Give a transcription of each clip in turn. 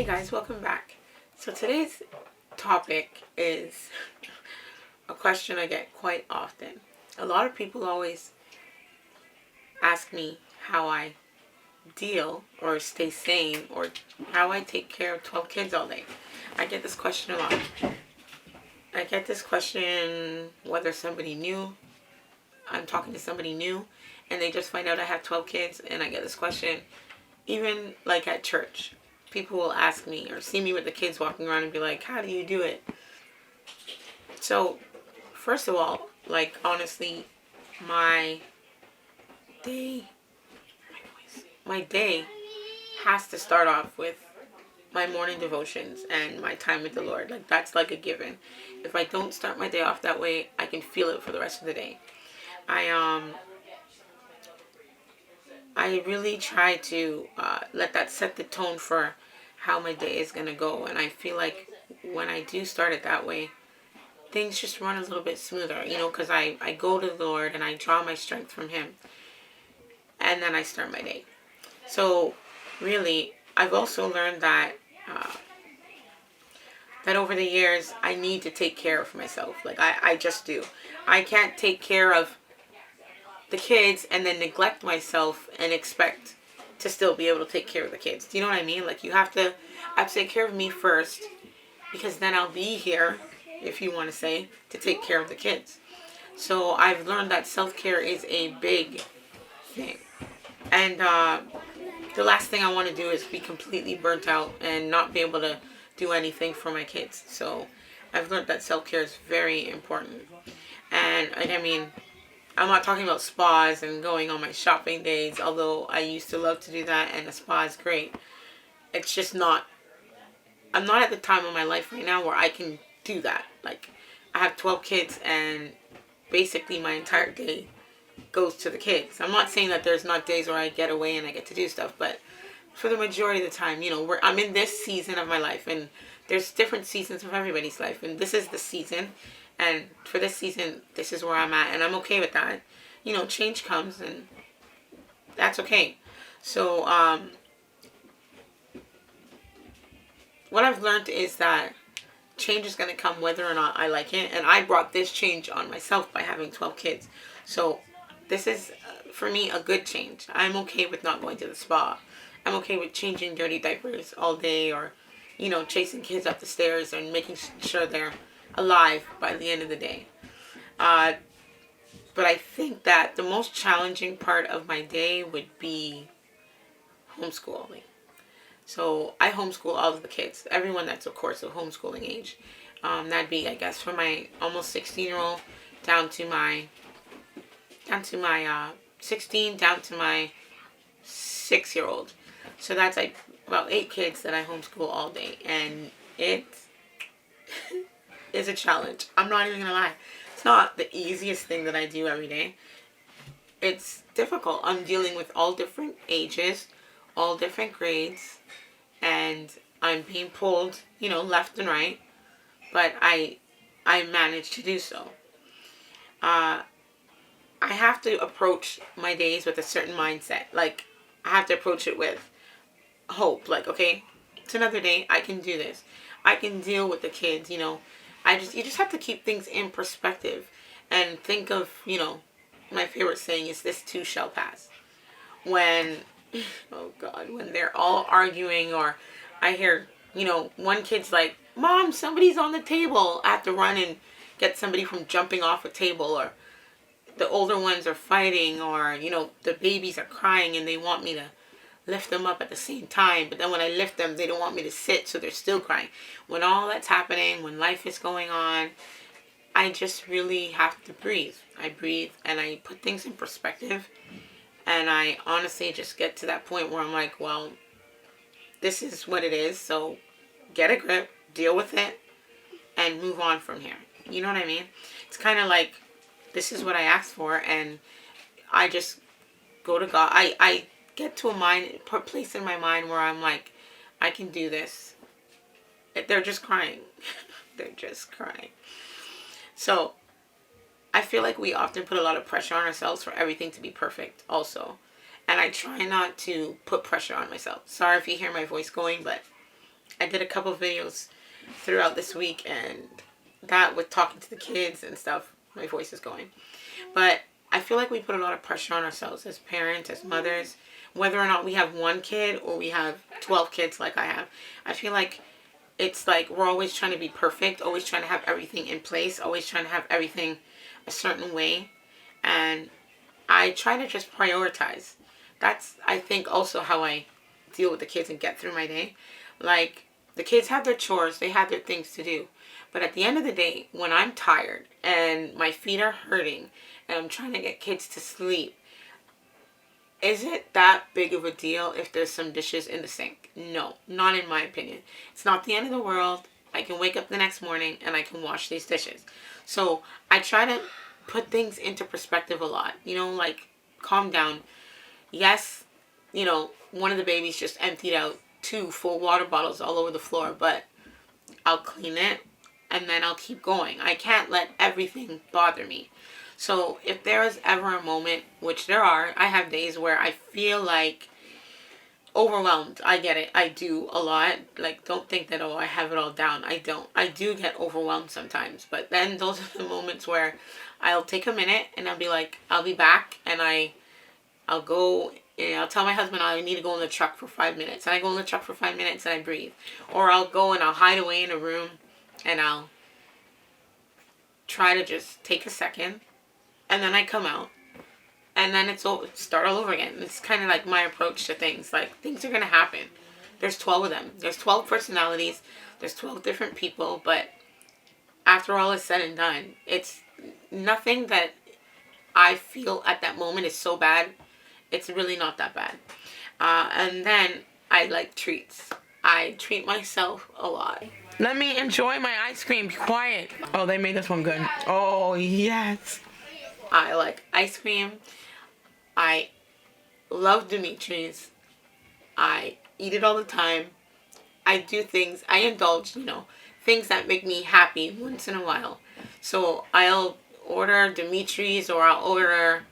guys, welcome back. So today's topic is a question I get quite often. A lot of people always ask me how I deal or stay sane or how I take care of 12 kids all day. I get this question a lot. I get this question whether somebody new, I'm talking to somebody new and they just find out I have 12 kids, and I get this question even like at church. People will ask me or see me with the kids walking around and be like, how do you do it? So, first of all, like, honestly, my day has to start off with my morning devotions and my time with the Lord. Like, that's like a given. If I don't start my day off that way, I can feel it for the rest of the day. I really try to let that set the tone for how my day is going to go. And I feel like when I do start it that way, things just run a little bit smoother, because I go to the Lord and I draw my strength from Him. And then I start my day. So really, I've also learned that over the years, I need to take care of myself. Like, I just do. I can't take care of the kids and then neglect myself and expect to still be able to take care of the kids. Do you know what I mean? Like, I have to take care of me first, because then I'll be here, if you want to say, to take care of the kids. So I've learned that self-care is a big thing. And the last thing I want to do is be completely burnt out and not be able to do anything for my kids. So I've learned that self-care is very important. And I mean, I'm not talking about spas and going on my shopping days, although I used to love to do that, and the spa is great. It's just not, I'm not at the time of my life right now where I can do that. Like, I have 12 kids and basically my entire day goes to the kids. I'm not saying that there's not days where I get away and I get to do stuff, but for the majority of the time, I'm in this season of my life, and there's different seasons of everybody's life, and this is the season. And for this season, this is where I'm at, and I'm okay with that. Change comes, and that's okay. So, what I've learned is that change is going to come whether or not I like it. And I brought this change on myself by having 12 kids. So, this is, for me, a good change. I'm okay with not going to the spa. I'm okay with changing dirty diapers all day, or, chasing kids up the stairs and making sure they're alive by the end of the day. But I think that the most challenging part of my day would be homeschooling. So I homeschool all of the kids, everyone that's of course of homeschooling age. That'd be, I guess, from my almost 16-year-old down to my 16 down to my 6-year-old. So that's like about 8 kids that I homeschool all day, and it's is a challenge. I'm not even gonna lie. It's not the easiest thing that I do every day. It's difficult. I'm dealing with all different ages, all different grades, and I'm being pulled, left and right. But I manage to do so. I have to approach my days with a certain mindset. Like, I have to approach it with hope. Like, okay, it's another day. I can do this. I can deal with the kids, you just have to keep things in perspective and think of, my favorite saying is, this too shall pass. When, oh God, when they're all arguing, or I hear, one kid's like, Mom, somebody's on the table. I have to run and get somebody from jumping off a table, or the older ones are fighting, or, the babies are crying and they want me to lift them up at the same time, but then when I lift them, they don't want me to sit, so they're still crying. When all that's happening, when life is going on, I just really have to breathe. I breathe and I put things in perspective, and I honestly just get to that point where I'm like, well, this is what it is, so get a grip, deal with it, and move on from here. You know what I mean? It's kind of like, this is what I asked for, and I just go to God. I get to a place in my mind where I'm like, I can do this. They're just crying. They're just crying. So I feel like we often put a lot of pressure on ourselves for everything to be perfect also. And I try not to put pressure on myself. Sorry if you hear my voice going, but I did a couple videos throughout this week, and that with talking to the kids and stuff, my voice is going. But I feel like we put a lot of pressure on ourselves as parents, as mothers, whether or not we have one kid or we have 12 kids like I have. I feel like it's like we're always trying to be perfect, always trying to have everything in place, always trying to have everything a certain way. And I try to just prioritize. That's, I think, also how I deal with the kids and get through my day. Like, the kids have their chores, they have their things to do. But at the end of the day, when I'm tired and my feet are hurting and I'm trying to get kids to sleep, is it that big of a deal if there's some dishes in the sink? No, not in my opinion. It's not the end of the world. I can wake up the next morning and I can wash these dishes. So I try to put things into perspective a lot. You know, like, calm down. Yes, you know, one of the babies just emptied out 2 full water bottles all over the floor, but I'll clean it and then I'll keep going. I can't let everything bother me. So if there is ever a moment, which there are, I have days where I feel like overwhelmed. I get it. I do a lot. Like, don't think that, oh, I have it all down. I don't. I do get overwhelmed sometimes. But then those are the moments where I'll take a minute and I'll be like, I'll be back, and I'll go, and I'll tell my husband I need to go in the truck for 5 minutes. And I go in the truck for 5 minutes and I breathe. Or I'll go and I'll hide away in a room and I'll try to just take a second. And then I come out. And then it's all, start all over again. It's kind of like my approach to things. Like, things are going to happen. There's 12 of them. There's 12 personalities. There's 12 different people. But after all is said and done, it's nothing that I feel at that moment is so bad. It's really not that bad. And then I like treats. I treat myself a lot. Let me enjoy my ice cream. Be quiet. Oh, they made this one good. Oh, yes. I like ice cream. I love Dimitri's. I eat it all the time. I do things, I indulge, things that make me happy once in a while. So I'll order Dimitri's or I'll order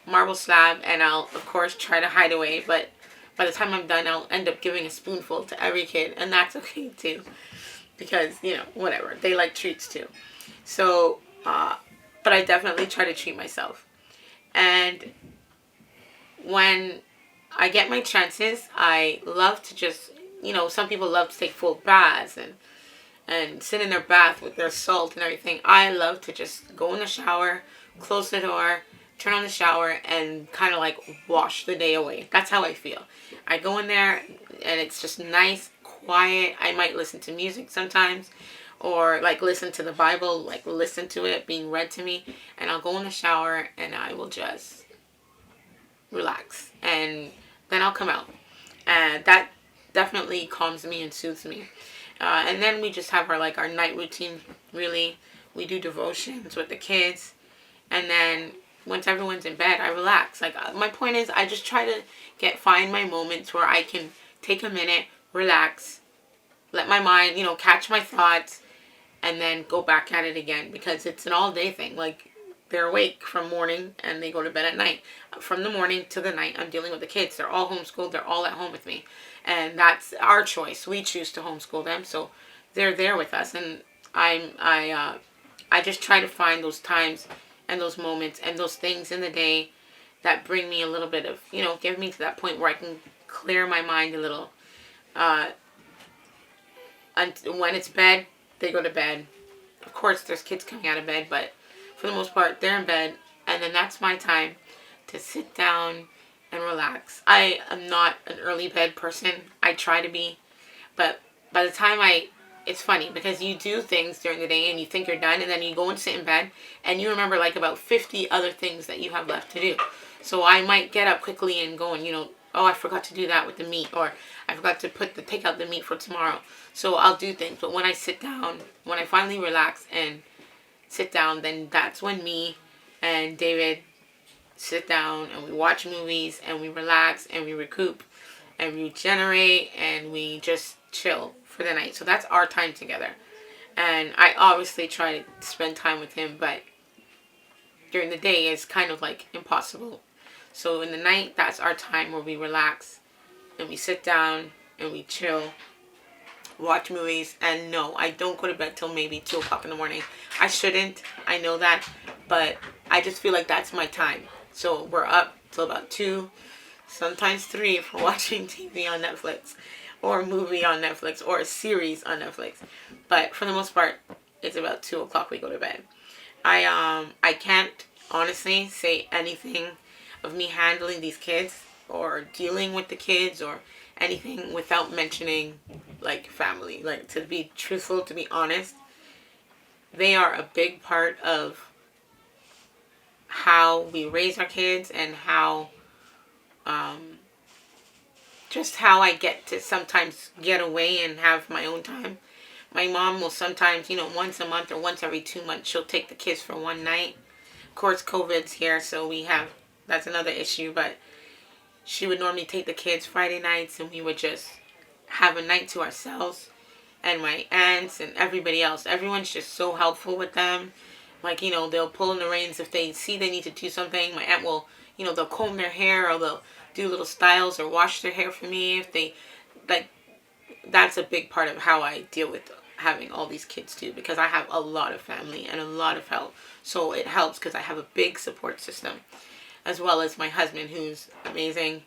marble slab, and I'll, of course, try to hide away. But by the time I'm done, I'll end up giving a spoonful to every kid. And that's okay, too. Because, whatever. They like treats, too. So, but I definitely try to treat myself. And when I get my chances, I love to just, some people love to take full baths and sit in their bath with their salt and everything. I love to just go in the shower, close the door, turn on the shower, and kind of like wash the day away. That's how I feel. I go in there and it's just nice, quiet. I might listen to music sometimes, or like listen to the Bible, like listen to it being read to me, and I'll go in the shower and I will just relax, and then I'll come out, and that definitely calms me and soothes me. And then we just have our night routine. Really, we do devotions with the kids, and then once everyone's in bed, I relax. My point is, I just try to find my moments where I can take a minute, relax, let my mind, catch my thoughts, and then go back at it again, because it's an all day thing. They're awake from morning and they go to bed at night. From the morning to the night, I'm dealing with the kids. They're all homeschooled. They're all at home with me. And that's our choice. We choose to homeschool them. So they're there with us. And I just try to find those times and those moments and those things in the day that bring me a little bit of, give me to that point where I can clear my mind a little. And when it's bed, they go to bed. Of course, there's kids coming out of bed, but for the most part, they're in bed, and then that's my time to sit down and relax. I am not an early bed person. I try to be, but by the time it's funny because you do things during the day and you think you're done, and then you go and sit in bed and you remember about 50 other things that you have left to do. So I might get up quickly and go and, oh, I forgot to do that with the meat, or I forgot to take out the meat for tomorrow. So I'll do things, but when I sit down, when I finally relax and sit down, then that's when me and David sit down and we watch movies and we relax and we recoup and regenerate and we just chill for the night. So that's our time together. And I obviously try to spend time with him, but during the day it's kind of impossible. So in the night, that's our time where we relax and we sit down and we chill. watch movies, and no, I don't go to bed till maybe 2 o'clock in the morning. I shouldn't, I know that, but I just feel like that's my time. So we're up till about 2, sometimes 3 if we're watching TV on Netflix, or a movie on Netflix, or a series on Netflix. But for the most part, it's about 2 o'clock we go to bed. I can't honestly say anything of me handling these kids or dealing with the kids or anything without mentioning like family. Like, to be truthful, to be honest, they are a big part of how we raise our kids and how just how I get to sometimes get away and have my own time. My mom will sometimes, once a month or once every 2 months, she'll take the kids for one night. Of course, COVID's here, so that's another issue, but she would normally take the kids Friday nights and we would just have a night to ourselves. And my aunts and everybody else, everyone's just so helpful with them. Like, they'll pull in the reins if they see they need to do something. My aunt will, they'll comb their hair, or they'll do little styles or wash their hair for me if they, like, that's a big part of how I deal with having all these kids too, because I have a lot of family and a lot of help. So it helps because I have a big support system, as well as my husband, who's amazing,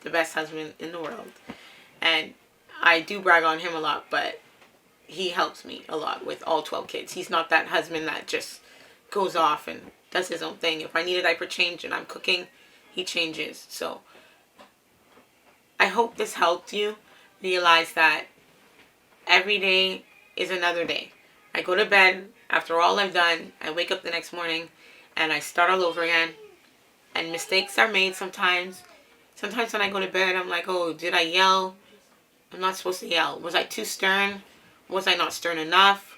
the best husband in the world. And I do brag on him a lot, but he helps me a lot with all 12 kids. He's not that husband that just goes off and does his own thing. If I need a diaper change and I'm cooking, he changes. So I hope this helped you realize that every day is another day. I go to bed after all I've done. I wake up the next morning and I start all over again. And mistakes are made sometimes. Sometimes when I go to bed, I'm like, oh, did I yell? I'm not supposed to yell. Was I too stern? Was I not stern enough?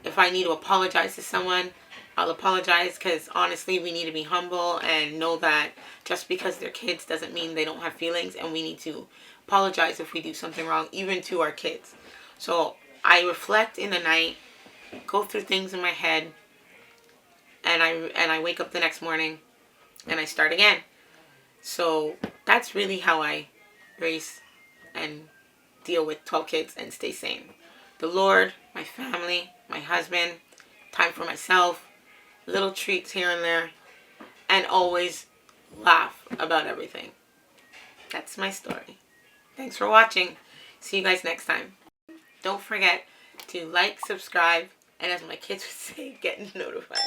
If I need to apologize to someone, I'll apologize, because honestly, we need to be humble and know that just because they're kids doesn't mean they don't have feelings, and we need to apologize if we do something wrong, even to our kids. So I reflect in the night, go through things in my head, and I wake up the next morning and I start again. So that's really how I raise and deal with 12 kids and stay sane. The Lord, my family, my husband, time for myself, little treats here and there, and always laugh about everything. That's my story. Thanks for watching. See you guys next time. Don't forget to like, subscribe, and as my kids would say, get notified.